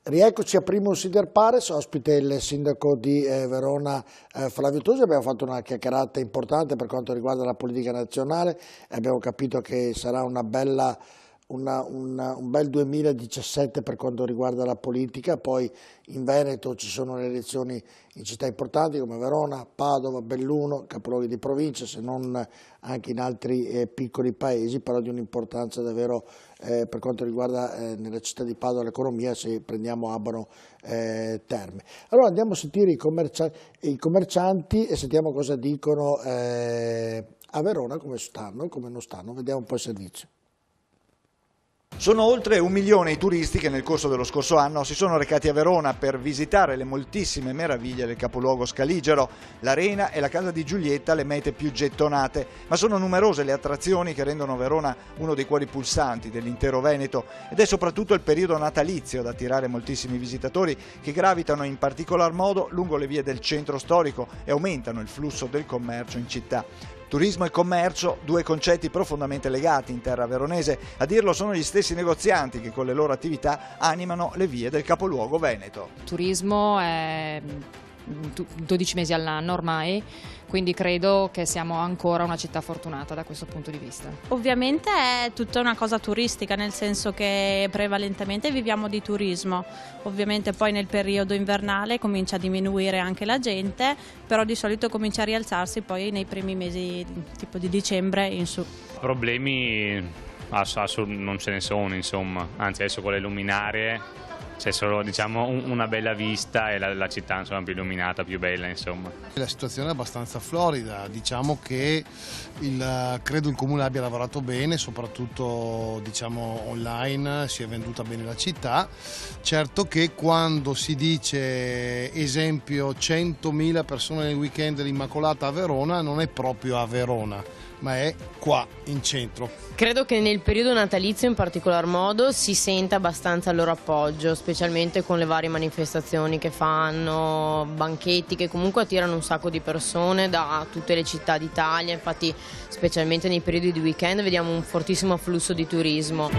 Rieccoci a Primus Inter Pares, ospite il sindaco di Verona Flavio Tosi. Abbiamo fatto una chiacchierata importante per quanto riguarda la politica nazionale e abbiamo capito che sarà un bel 2017 per quanto riguarda la politica. Poi in Veneto ci sono le elezioni in città importanti come Verona, Padova, Belluno, capoluoghi di provincia, se non anche in altri piccoli paesi, però di un'importanza davvero per quanto riguarda nella città di Padova l'economia, se prendiamo Abano Terme. Allora andiamo a sentire i commercianti e sentiamo cosa dicono a Verona, come stanno, come non stanno, vediamo un po' il servizio. Sono oltre 1 milione i turisti che nel corso dello scorso anno si sono recati a Verona per visitare le moltissime meraviglie del capoluogo scaligero, l'Arena e la Casa di Giulietta, le mete più gettonate, ma sono numerose le attrazioni che rendono Verona uno dei cuori pulsanti dell'intero Veneto ed è soprattutto il periodo natalizio ad attirare moltissimi visitatori che gravitano in particolar modo lungo le vie del centro storico e aumentano il flusso del commercio in città. Turismo e commercio, due concetti profondamente legati in terra veronese, a dirlo sono gli stessi negozianti che con le loro attività animano le vie del capoluogo veneto. Turismo è 12 mesi all'anno ormai, quindi credo che siamo ancora una città fortunata da questo punto di vista. Ovviamente è tutta una cosa turistica, nel senso che prevalentemente viviamo di turismo. Ovviamente poi nel periodo invernale comincia a diminuire anche la gente, però di solito comincia a rialzarsi poi nei primi mesi tipo di dicembre in su. Problemi non ce ne sono, insomma, anzi adesso con le luminarie c'è solo, diciamo, una bella vista e la città, insomma, più illuminata, più bella, insomma. La situazione è abbastanza florida, diciamo che credo il Comune abbia lavorato bene, soprattutto diciamo online, si è venduta bene la città. Certo che quando si dice, esempio, 100.000 persone nel weekend dell'Immacolata a Verona, non è proprio a Verona, ma è qua in centro. Credo che nel periodo natalizio in particolar modo si senta abbastanza il loro appoggio, specialmente con le varie manifestazioni che fanno, banchetti che comunque attirano un sacco di persone da tutte le città d'Italia. Infatti specialmente nei periodi di weekend vediamo un fortissimo afflusso di turismo.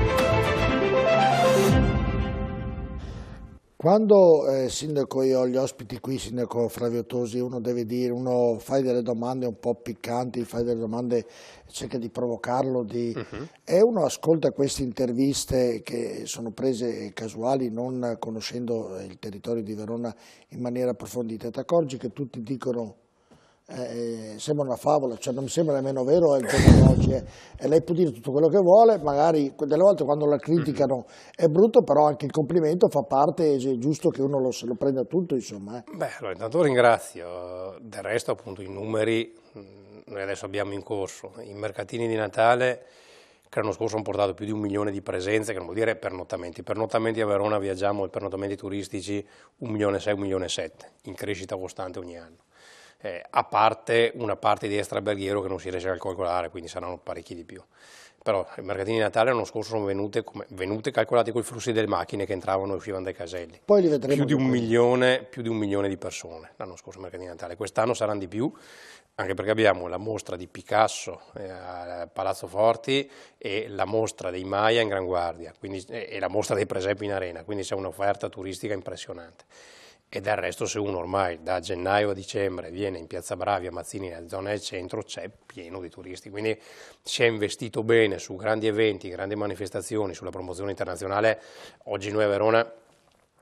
Quando sindaco, io ho gli ospiti qui, sindaco Flavio Tosi, uno deve dire, uno fai delle domande un po' piccanti, fai delle domande, cerca di provocarlo, e uno ascolta queste interviste che sono prese casuali, non conoscendo il territorio di Verona in maniera approfondita, ti accorgi che tutti dicono sembra una favola, cioè non mi sembra nemmeno vero il giorno di oggi, e lei può dire tutto quello che vuole, magari delle volte quando la criticano è brutto, però anche il complimento fa parte, è giusto che uno se lo prenda tutto, insomma. Beh, allora intanto ringrazio, del resto appunto i numeri noi adesso abbiamo in corso, i mercatini di Natale che l'anno scorso hanno portato più di 1 milione di presenze, che non vuol dire pernottamenti a Verona viaggiamo, i pernottamenti turistici 1,6 milioni, 1,7 milioni, in crescita costante ogni anno. A parte una parte di extraalberghiero che non si riesce a calcolare, quindi saranno parecchi di più. Però i mercatini di Natale l'anno scorso sono venute calcolate con i flussi delle macchine che entravano e uscivano dai caselli. Poi li vedremo. Più di 1 milione di persone l'anno scorso ai mercatini di Natale. Quest'anno saranno di più, anche perché abbiamo la mostra di Picasso a Palazzo Forti e la mostra dei Maya in Gran Guardia, e la mostra dei presepi in Arena, quindi c'è un'offerta turistica impressionante. E del resto, se uno ormai da gennaio a dicembre viene in Piazza Bravi, a Mazzini, nella zona del centro, c'è pieno di turisti. Quindi si è investito bene su grandi eventi, grandi manifestazioni, sulla promozione internazionale. Oggi noi a Verona,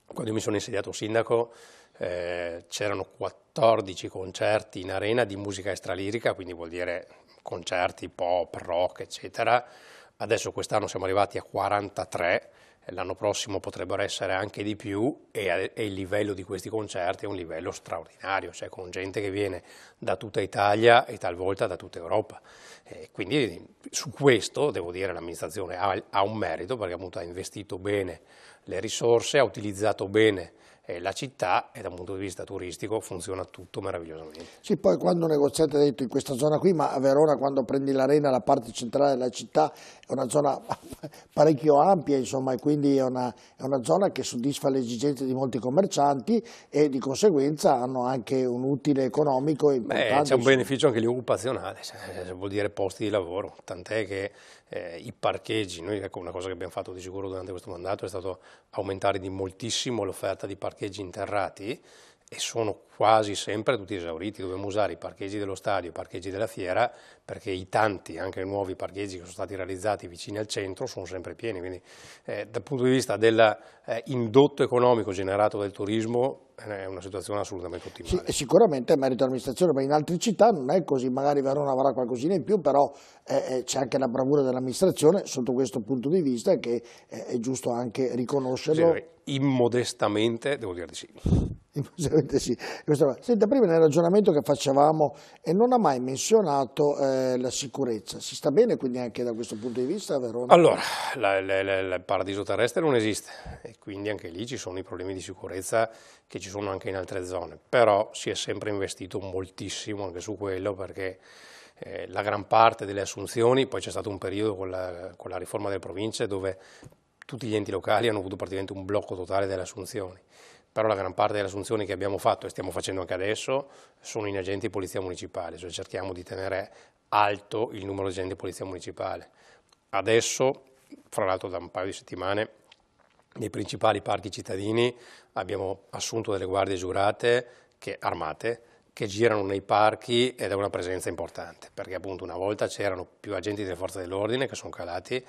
quando io mi sono insediato sindaco, c'erano 14 concerti in Arena di musica extralirica, quindi vuol dire concerti pop, rock, eccetera. Adesso quest'anno siamo arrivati a 43. L'anno prossimo potrebbero essere anche di più e il livello di questi concerti è un livello straordinario, cioè con gente che viene da tutta Italia e talvolta da tutta Europa. Quindi su questo devo dire l'amministrazione ha un merito, perché appunto ha investito bene le risorse, ha utilizzato bene la città e da un punto di vista turistico funziona tutto meravigliosamente. Sì, poi quando un negoziante ha detto in questa zona qui, ma a Verona quando prendi l'Arena, la parte centrale della città è una zona parecchio ampia, insomma, e quindi è una zona che soddisfa le esigenze di molti commercianti e di conseguenza hanno anche un utile economico importante. C'è un beneficio anche lì occupazionale, vuol dire posti di lavoro, tant'è che i parcheggi. Noi, ecco, una cosa che abbiamo fatto di sicuro durante questo mandato è stato aumentare di moltissimo l'offerta di parcheggi interrati, e sono quasi sempre tutti esauriti. Dobbiamo usare i parcheggi dello stadio, i parcheggi della fiera, perché i tanti, anche nuovi parcheggi che sono stati realizzati vicini al centro sono sempre pieni. Quindi dal punto di vista dell'indotto economico generato dal turismo è una situazione assolutamente ottimale. Sì, sicuramente è merito dell'amministrazione, ma in altre città non è così, magari Verona avrà qualcosina in più, però c'è anche la bravura dell'amministrazione sotto questo punto di vista, che è giusto anche riconoscerlo. Sì, immodestamente devo dire di sì. Sì. Senta, prima nel ragionamento che facevamo non ha mai menzionato la sicurezza. Si sta bene quindi anche da questo punto di vista a Verona? Allora, il paradiso terrestre non esiste, e quindi anche lì ci sono i problemi di sicurezza che ci sono anche in altre zone, però si è sempre investito moltissimo anche su quello, perché la gran parte delle assunzioni, poi c'è stato un periodo con la riforma delle province dove tutti gli enti locali hanno avuto praticamente un blocco totale delle assunzioni, però la gran parte delle assunzioni che abbiamo fatto e stiamo facendo anche adesso sono in agenti di polizia municipale, cioè cerchiamo di tenere alto il numero di agenti di polizia municipale. Adesso, fra l'altro da un paio di settimane, nei principali parchi cittadini abbiamo assunto delle guardie giurate armate che girano nei parchi, ed è una presenza importante, perché appunto una volta c'erano più agenti delle forze dell'ordine che sono calati,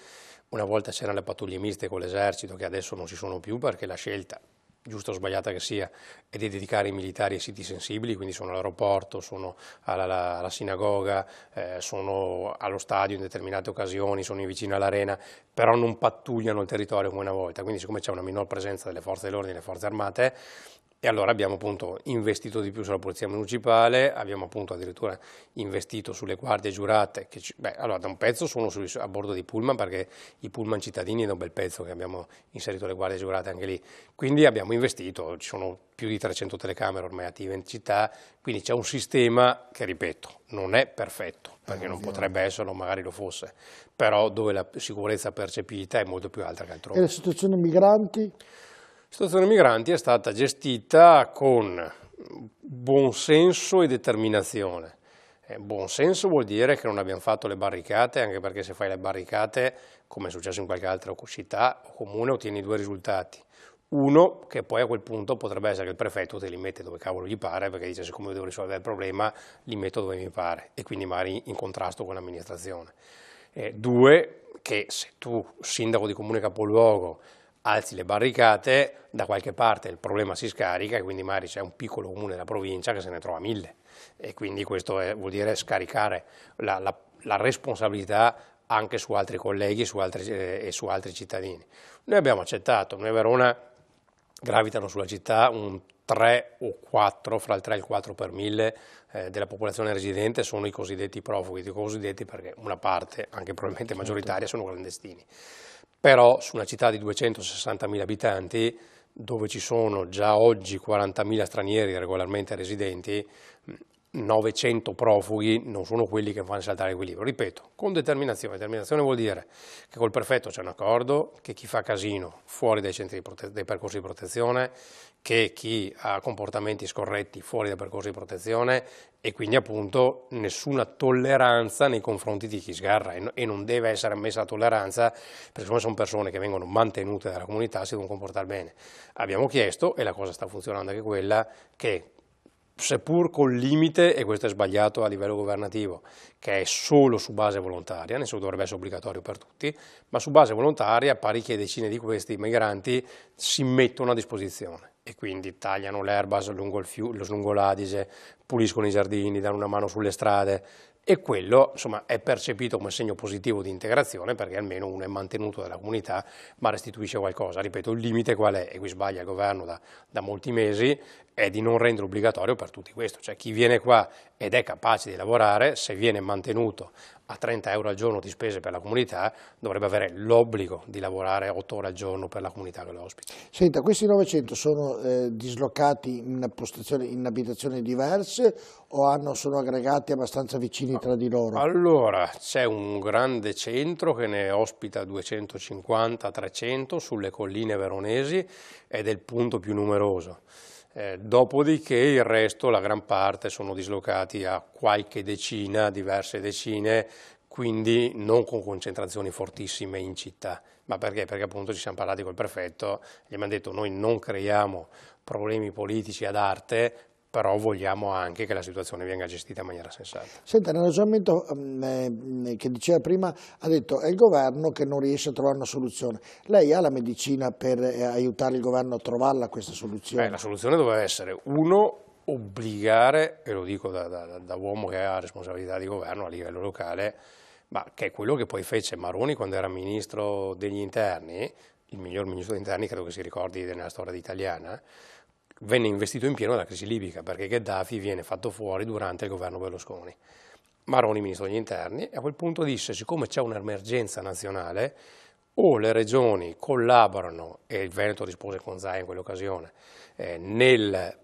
una volta c'erano le pattuglie miste con l'esercito che adesso non ci sono più, perché la scelta, giusta o sbagliata che sia, è di dedicare i militari ai siti sensibili, quindi sono all'aeroporto, sono alla sinagoga, sono allo stadio in determinate occasioni, sono vicino all'arena, però non pattugliano il territorio come una volta, quindi siccome c'è una minor presenza delle forze dell'ordine e delle forze armate, e allora abbiamo appunto investito di più sulla polizia municipale, abbiamo appunto addirittura investito sulle guardie giurate, che allora da un pezzo sono a bordo di pullman, perché i pullman cittadini è da un bel pezzo che abbiamo inserito le guardie giurate anche lì, quindi abbiamo investito, ci sono più di 300 telecamere ormai attive in città, quindi c'è un sistema che, ripeto, non è perfetto, perché non potrebbe esserlo, magari lo fosse, però dove la sicurezza percepita è molto più alta che altrove. E la situazione migranti? La situazione migranti è stata gestita con buonsenso e determinazione. Buonsenso vuol dire che non abbiamo fatto le barricate, anche perché se fai le barricate, come è successo in qualche altra città o comune, ottieni due risultati. Uno, che poi a quel punto potrebbe essere che il prefetto te li mette dove cavolo gli pare, perché dice siccome devo risolvere il problema li metto dove mi pare, e quindi magari in contrasto con l'amministrazione. Due, che se tu, sindaco di comune capoluogo, alzi le barricate, da qualche parte il problema si scarica, e quindi magari c'è un piccolo comune della provincia che se ne trova 1000, e quindi questo vuol dire scaricare la responsabilità anche su altri colleghi e su altri cittadini. Noi abbiamo accettato, noi a Verona gravitano sulla città un 3 o 4, fra il 3 e il 4 per 1000 della popolazione residente sono i cosiddetti profughi, dico cosiddetti perché una parte, anche probabilmente maggioritaria, sono clandestini. Però su una città di 260.000 abitanti, dove ci sono già oggi 40.000 stranieri regolarmente residenti, 900 profughi non sono quelli che fanno saltare l'equilibrio. Ripeto, con determinazione. Determinazione vuol dire che col prefetto c'è un accordo, che chi fa casino fuori dai centri dei percorsi di protezione, che chi ha comportamenti scorretti fuori dai percorsi di protezione, e quindi appunto nessuna tolleranza nei confronti di chi sgarra, e non deve essere ammessa la tolleranza, perché siccome sono persone che vengono mantenute dalla comunità si devono comportare bene. Abbiamo chiesto, e la cosa sta funzionando anche quella, che seppur col limite, e questo è sbagliato a livello governativo, che è solo su base volontaria, nessuno dovrebbe essere obbligatorio per tutti, ma su base volontaria parecchie decine di questi migranti si mettono a disposizione, e quindi tagliano l'erba lungo l'Adige, puliscono i giardini, danno una mano sulle strade, e quello insomma è percepito come segno positivo di integrazione, perché almeno uno è mantenuto dalla comunità ma restituisce qualcosa. Ripeto, il limite qual è? E qui sbaglia il governo da molti mesi, è di non rendere obbligatorio per tutti questo, cioè chi viene qua ed è capace di lavorare, se viene mantenuto a 30 euro al giorno di spese per la comunità, dovrebbe avere l'obbligo di lavorare 8 ore al giorno per la comunità che lo ospita. Senta, questi 900 sono dislocati in abitazioni diverse o sono aggregati abbastanza vicini tra di loro? Allora, c'è un grande centro che ne ospita 250-300 sulle colline veronesi ed è il punto più numeroso. Dopodiché il resto, la gran parte, sono dislocati a qualche decina, diverse decine, quindi non con concentrazioni fortissime in città. Ma perché? Perché appunto ci siamo parlati col prefetto, gli abbiamo detto noi non creiamo problemi politici ad arte, però vogliamo anche che la situazione venga gestita in maniera sensata. Senta, nel ragionamento che diceva prima, ha detto è il governo che non riesce a trovare una soluzione. Lei ha la medicina per aiutare il governo a trovarla questa soluzione? La soluzione doveva essere, uno, obbligare, e lo dico da uomo che ha responsabilità di governo a livello locale, ma che è quello che poi fece Maroni quando era ministro degli interni, il miglior ministro degli interni credo che si ricordi nella storia italiana, venne investito in pieno dalla crisi libica perché Gheddafi viene fatto fuori durante il governo Berlusconi. Maroni, ministro degli interni, e a quel punto disse, siccome c'è un'emergenza nazionale, o le regioni collaborano, e il Veneto rispose con Zaia in quell'occasione, nel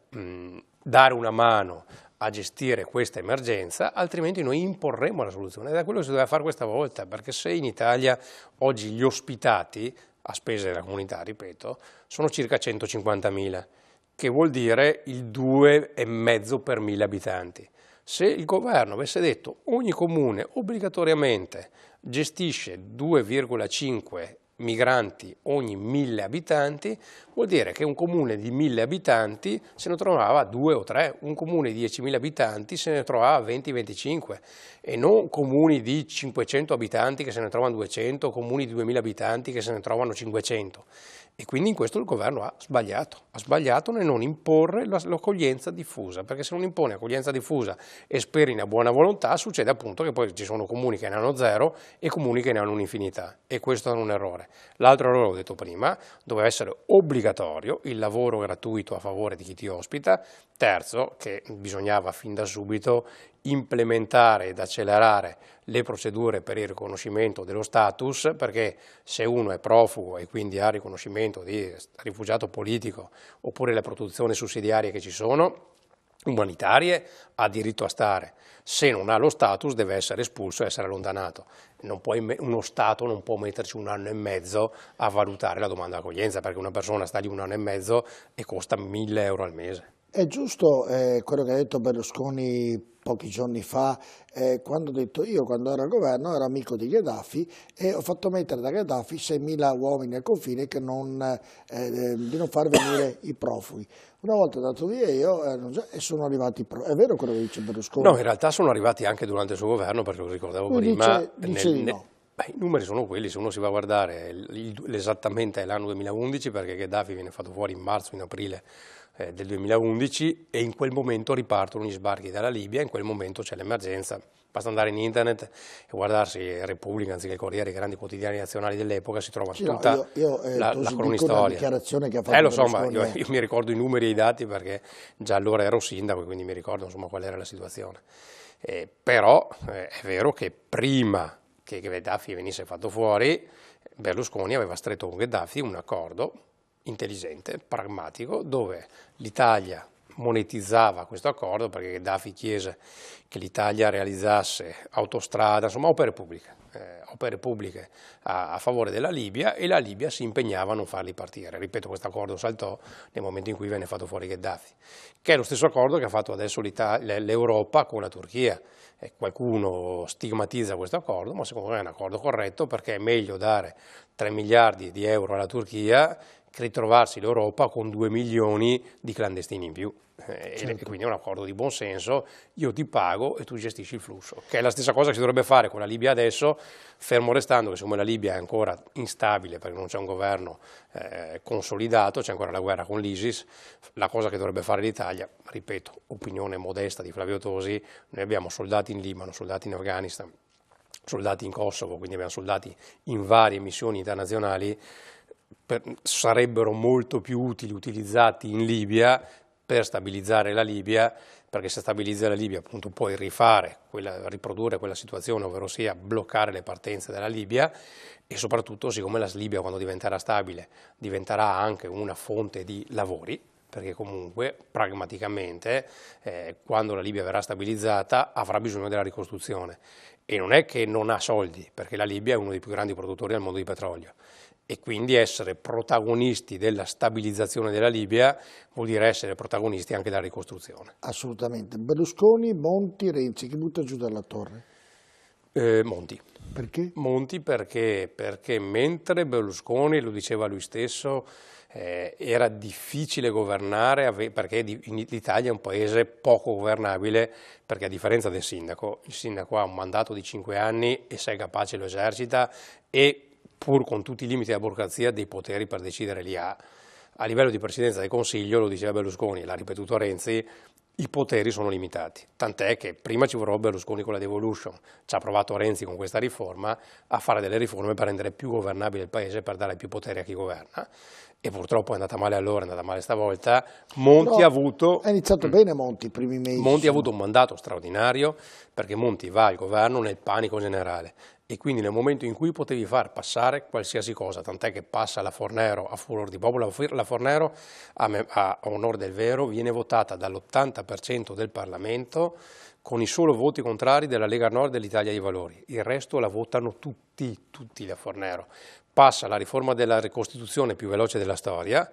dare una mano a gestire questa emergenza, altrimenti noi imporremo la soluzione. Ed è quello che si doveva fare questa volta, perché se in Italia oggi gli ospitati, a spese della comunità, ripeto, sono circa 150.000, che vuol dire il 2,5 per 1000 abitanti. Se il governo avesse detto ogni comune obbligatoriamente gestisce 2,5 migranti ogni 1000 abitanti, vuol dire che un comune di 1000 abitanti se ne trovava 2 o 3, un comune di 10.000 abitanti se ne trovava 20-25 e non comuni di 500 abitanti che se ne trovano 200, comuni di 2000 abitanti che se ne trovano 500. E quindi in questo il governo ha sbagliato nel non imporre l'accoglienza diffusa, perché se non impone accoglienza diffusa e speri in buona volontà, succede appunto che poi ci sono comuni che ne hanno 0 e comuni che ne hanno un'infinità, e questo è un errore. L'altro errore, l'ho detto prima, doveva essere obbligatorio il lavoro gratuito a favore di chi ti ospita. Terzo, che bisognava fin da subito implementare ed accelerare le procedure per il riconoscimento dello status, perché se uno è profugo e quindi ha riconoscimento di rifugiato politico oppure le protezioni sussidiarie che ci sono, umanitarie, ha diritto a stare. Se non ha lo status deve essere espulso e essere allontanato. Uno Stato non può metterci 1 anno e mezzo a valutare la domanda di accoglienza, perché una persona sta lì 1 anno e mezzo e costa 1.000 euro al mese. È giusto quello che ha detto Berlusconi pochi giorni fa, quando ha detto io quando ero al governo ero amico di Gheddafi e ho fatto mettere da Gheddafi 6.000 uomini al confine di non far venire i profughi. Una volta dato via io e sono arrivati i profughi. È vero quello che dice Berlusconi? No, in realtà sono arrivati anche durante il suo governo, perché lo ricordavo prima. Dice di no. I numeri sono quelli, se uno si va a guardare esattamente l'anno 2011, perché Gheddafi viene fatto fuori in marzo, in aprile del 2011, e in quel momento ripartono gli sbarchi dalla Libia, in quel momento c'è l'emergenza. Basta andare in internet e guardarsi Repubblica, anziché il Corriere, i grandi quotidiani nazionali dell'epoca, si trova tutta la cronistoria. La dichiarazione che ha fatto lo so, ma io mi ricordo i numeri e i dati perché già allora ero sindaco e quindi mi ricordo insomma qual era la situazione. Però è vero che prima che Gheddafi venisse fatto fuori, Berlusconi aveva stretto con Gheddafi un accordo intelligente, pragmatico, dove l'Italia monetizzava questo accordo, perché Gheddafi chiese che l'Italia realizzasse autostrada, insomma opere pubbliche a favore della Libia, e la Libia si impegnava a non farli partire. Ripeto, questo accordo saltò nel momento in cui venne fatto fuori Gheddafi, che è lo stesso accordo che ha fatto adesso l'Europa con la Turchia. Qualcuno stigmatizza questo accordo, ma secondo me è un accordo corretto, perché è meglio dare 3 miliardi di euro alla Turchia che ritrovarsi l'Europa con 2 milioni di clandestini in più. Certo. E quindi è un accordo di buon senso, io ti pago e tu gestisci il flusso, che è la stessa cosa che si dovrebbe fare con la Libia adesso, fermo restando che siccome la Libia è ancora instabile perché non c'è un governo consolidato, c'è ancora la guerra con l'ISIS. La cosa che dovrebbe fare l'Italia, ripeto, opinione modesta di Flavio Tosi, noi abbiamo soldati in Libano, soldati in Afghanistan, soldati in Kosovo, quindi abbiamo soldati in varie missioni internazionali, sarebbero molto più utili utilizzati in Libia per stabilizzare la Libia, perché se stabilizza la Libia appunto puoi riprodurre quella situazione, ovvero sia bloccare le partenze dalla Libia, e soprattutto siccome la Libia quando diventerà stabile diventerà anche una fonte di lavori, perché comunque pragmaticamente quando la Libia verrà stabilizzata avrà bisogno della ricostruzione, e non è che non ha soldi, perché la Libia è uno dei più grandi produttori al mondo di petrolio. E quindi essere protagonisti della stabilizzazione della Libia vuol dire essere protagonisti anche della ricostruzione. Assolutamente. Berlusconi, Monti, Renzi, chi butta giù dalla torre? Monti. Perché? Monti perché mentre Berlusconi, lo diceva lui stesso, era difficile governare perché l'Italia è un paese poco governabile, perché a differenza del sindaco, il sindaco ha un mandato di 5 anni e se è capace lo esercita e pur con tutti i limiti della burocrazia dei poteri per decidere li ha. A livello di presidenza del Consiglio, lo diceva Berlusconi, l'ha ripetuto Renzi, i poteri sono limitati, tant'è che prima ci vorrà Berlusconi con la devolution, ci ha provato Renzi con questa riforma a fare delle riforme per rendere più governabile il paese, per dare più poteri a chi governa, e purtroppo è andata male allora, è andata male stavolta. Monti ha avuto... Ha iniziato bene Monti i primi mesi. Monti ha avuto un mandato straordinario perché Monti va al governo nel panico generale e quindi nel momento in cui potevi far passare qualsiasi cosa, tant'è che passa la Fornero a furor di popolo, la Fornero a onor del vero viene votata dall'80% del Parlamento con i soli voti contrari della Lega Nord e dell'Italia dei Valori, il resto la votano tutti la Fornero. Passa la riforma della ricostituzione più veloce della storia,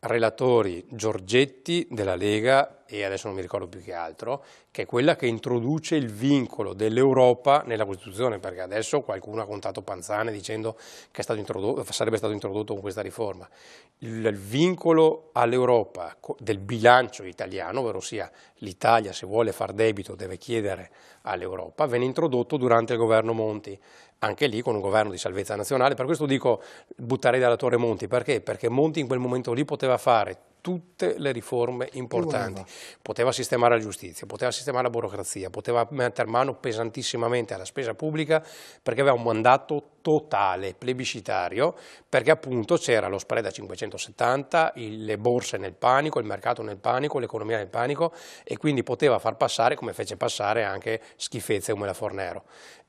relatori Giorgetti della Lega e adesso non mi ricordo più che altro, che è quella che introduce il vincolo dell'Europa nella Costituzione, perché adesso qualcuno ha contato Panzane dicendo che sarebbe stato introdotto con questa riforma. Il vincolo all'Europa del bilancio italiano, ovvero sia l'Italia se vuole far debito deve chiedere all'Europa, venne introdotto durante il governo Monti. Anche lì con un governo di salvezza nazionale, per questo dico butterei dalla torre Monti, perché? Perché Monti in quel momento lì poteva fare tutte le riforme importanti, poteva sistemare la giustizia, poteva sistemare la burocrazia, poteva mettere mano pesantissimamente alla spesa pubblica perché aveva un mandato totale, plebiscitario, perché appunto c'era lo spread a 570, le borse nel panico, il mercato nel panico, l'economia nel panico e quindi poteva far passare, come fece passare anche schifezze come la Fornero.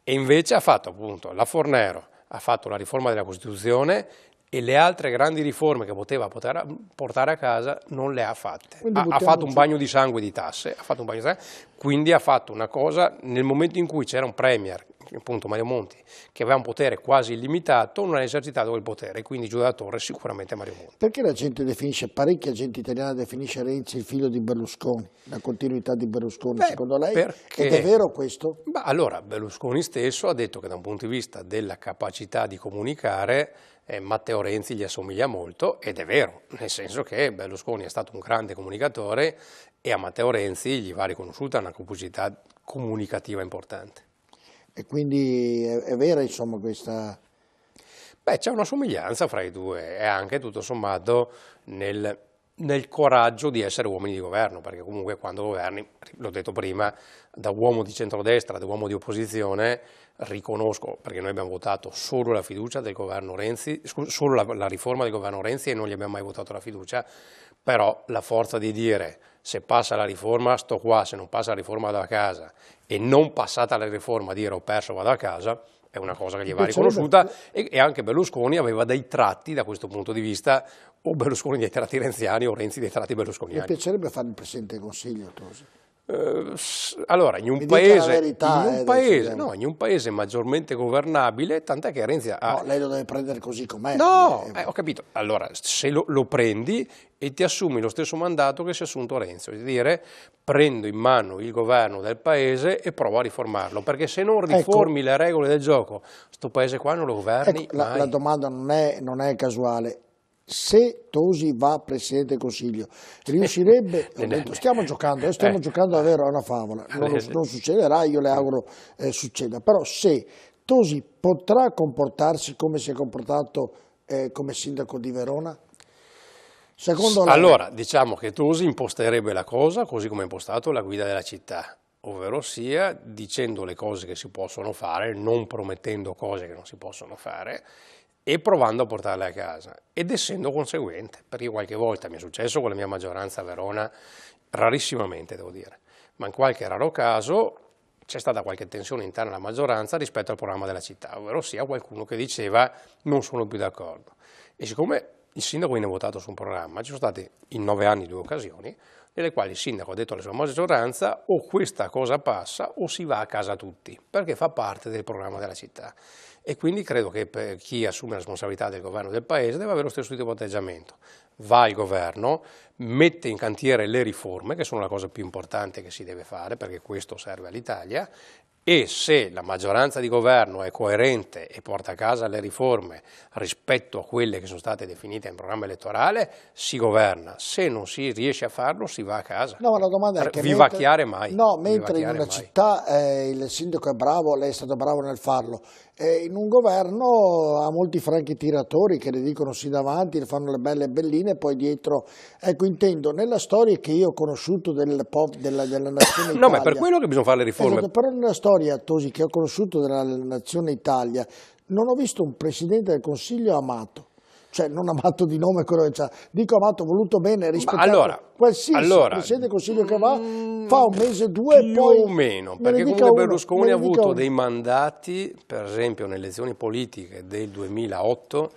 E invece ha fatto appunto la Fornero, ha fatto la riforma della Costituzione e le altre grandi riforme che poteva portare a casa non le ha fatte. Ha fatto un bagno di sangue di tasse, quindi ha fatto una cosa nel momento in cui c'era un premier, appunto Mario Monti, che aveva un potere quasi illimitato, non ha esercitato quel potere, quindi giù dalla torre sicuramente Mario Monti. Perché la gente parecchia gente italiana definisce Renzi il figlio di Berlusconi, la continuità di Berlusconi, secondo lei? Ed è vero questo? Allora, Berlusconi stesso ha detto che da un punto di vista della capacità di comunicare Matteo Renzi gli assomiglia molto ed è vero, nel senso che Berlusconi è stato un grande comunicatore e a Matteo Renzi gli va riconosciuta una capacità comunicativa importante. E quindi è vera insomma questa... Beh, c'è una somiglianza fra i due e anche tutto sommato nel coraggio di essere uomini di governo, perché comunque quando governi, l'ho detto prima, da uomo di centrodestra, da uomo di opposizione, riconosco, perché noi abbiamo votato solo la fiducia del governo Renzi, solo la riforma del governo Renzi e non gli abbiamo mai votato la fiducia, però la forza di dire se passa la riforma sto qua, se non passa la riforma vado a casa e non passata la riforma dire ho perso vado a casa, è una cosa che gli va riconosciuta e anche Berlusconi aveva dei tratti da questo punto di vista, o Berlusconi dei tratti renziani o Renzi dei tratti berlusconiani. Mi piacerebbe fare il Presidente del Consiglio, Tosi. Allora, in un paese maggiormente governabile, tant'è che Renzi ha... No, lei lo deve prendere così com'è. No, ho capito. Allora, se lo prendi e ti assumi lo stesso mandato che si è assunto Renzi, di dire prendo in mano il governo del paese e provo a riformarlo, perché se non riformi le regole del gioco, sto paese qua non lo governi mai. La domanda non è casuale. Se Tosi va Presidente del Consiglio, riuscirebbe, stiamo giocando davvero a una favola, non succederà, io le auguro succeda, però se Tosi potrà comportarsi come si è comportato come sindaco di Verona? Secondo lei? Allora, diciamo che Tosi imposterebbe la cosa così come ha impostato la guida della città, ovvero sia dicendo le cose che si possono fare, non promettendo cose che non si possono fare, e provando a portarle a casa ed essendo conseguente, perché qualche volta mi è successo con la mia maggioranza a Verona, rarissimamente devo dire, ma in qualche raro caso c'è stata qualche tensione interna alla maggioranza rispetto al programma della città, ovvero sia qualcuno che diceva non sono più d'accordo e siccome il sindaco viene votato su un programma, ci sono state in 9 anni 2 occasioni nelle quali il sindaco ha detto alla sua maggioranza o questa cosa passa o si va a casa tutti, perché fa parte del programma della città. E quindi credo che per chi assume la responsabilità del governo del paese deve avere lo stesso tipo di atteggiamento. Va al governo, mette in cantiere le riforme, che sono la cosa più importante che si deve fare, perché questo serve all'Italia, e se la maggioranza di governo è coerente e porta a casa le riforme rispetto a quelle che sono state definite in programma elettorale, si governa. Se non si riesce a farlo, si va a casa. No, ma la domanda è che vivacchiare mai. No, mentre in una città il sindaco è bravo, lei è stato bravo nel farlo, in un governo ha molti franchi tiratori che le dicono sì davanti, le fanno le belle belline e poi dietro. Ecco, intendo, nella storia che io ho conosciuto della nazione Italia... No, ma è per quello che bisogna fare le riforme. Esatto, però nella storia, Tosi, che ho conosciuto della nazione Italia, non ho visto un Presidente del Consiglio amato. Cioè non amato di nome quello che c'ha, dico amato, voluto bene, rispettato, qualsiasi Presidente del Consiglio che va, fa un mese, due e poi... Più o meno, perché comunque Berlusconi ha avuto dei mandati, per esempio nelle elezioni politiche del 2008,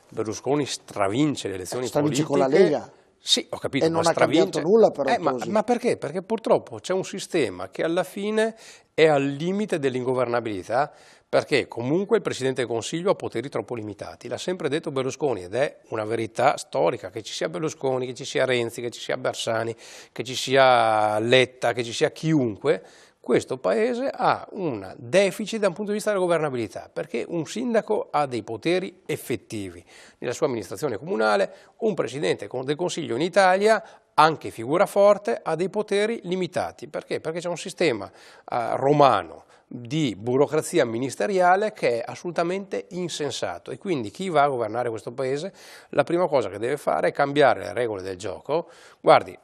Berlusconi stravince le elezioni politiche. Con la Lega. Sì, ho capito, e non ha cambiato nulla però. Ma perché? Perché purtroppo c'è un sistema che alla fine è al limite dell'ingovernabilità, perché comunque il Presidente del Consiglio ha poteri troppo limitati. L'ha sempre detto Berlusconi ed è una verità storica, che ci sia Berlusconi, che ci sia Renzi, che ci sia Bersani, che ci sia Letta, che ci sia chiunque, questo Paese ha un deficit da un punto di vista della governabilità, perché un sindaco ha dei poteri effettivi nella sua amministrazione comunale, un Presidente del Consiglio in Italia, anche figura forte, ha dei poteri limitati. Perché? Perché c'è un sistema romano di burocrazia ministeriale che è assolutamente insensato e quindi chi va a governare questo Paese la prima cosa che deve fare è cambiare le regole del gioco. Guardi,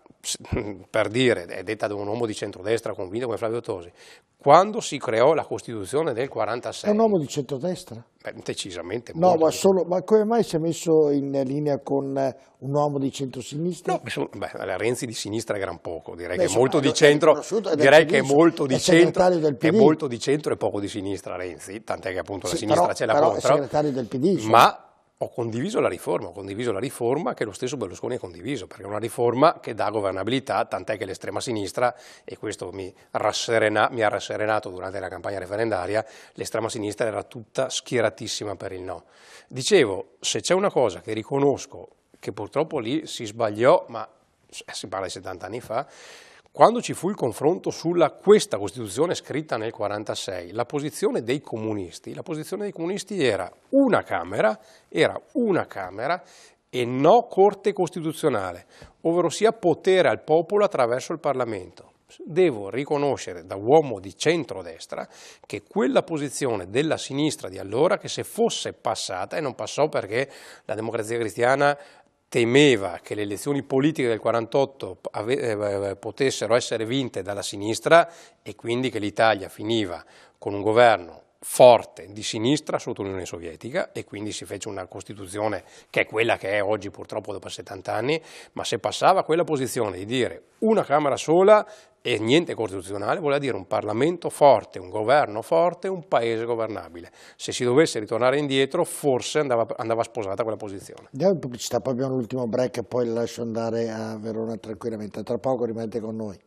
per dire, è detta da un uomo di centrodestra convinto come Flavio Tosi, quando si creò la Costituzione del 46... È un uomo di centrodestra? Decisamente. No, ma come mai si è messo in linea con un uomo di centrosinistra? No, la Renzi di sinistra è gran poco, direi che è molto di centro, direi che è molto di centro, è molto di centro e poco di sinistra Renzi, tant'è che appunto la sinistra ce l'ha contro. Però è segretario del PD. Ma ho condiviso la riforma che lo stesso Berlusconi ha condiviso, perché è una riforma che dà governabilità, tant'è che l'estrema sinistra, e questo mi ha rasserenato durante la campagna referendaria, l'estrema sinistra era tutta schieratissima per il no. Dicevo, se c'è una cosa che riconosco, che purtroppo lì si sbagliò, ma si parla di 70 anni fa, quando ci fu il confronto sulla questa Costituzione scritta nel 1946, la posizione dei comunisti era una Camera e no Corte Costituzionale, ovvero sia potere al popolo attraverso il Parlamento. Devo riconoscere da uomo di centrodestra che quella posizione della sinistra di allora, che se fosse passata, e non passò perché la Democrazia Cristiana temeva che le elezioni politiche del 1948 potessero essere vinte dalla sinistra e quindi che l'Italia finiva con un governo forte di sinistra sotto l'Unione Sovietica e quindi si fece una Costituzione che è quella che è oggi purtroppo dopo 70 anni, ma se passava quella posizione di dire una Camera sola e niente costituzionale, voleva dire un Parlamento forte, un governo forte, un paese governabile. Se si dovesse ritornare indietro forse andava sposata quella posizione. Andiamo in pubblicità, poi abbiamo l'ultimo break e poi lascio andare a Verona tranquillamente. Tra poco rimanete con noi.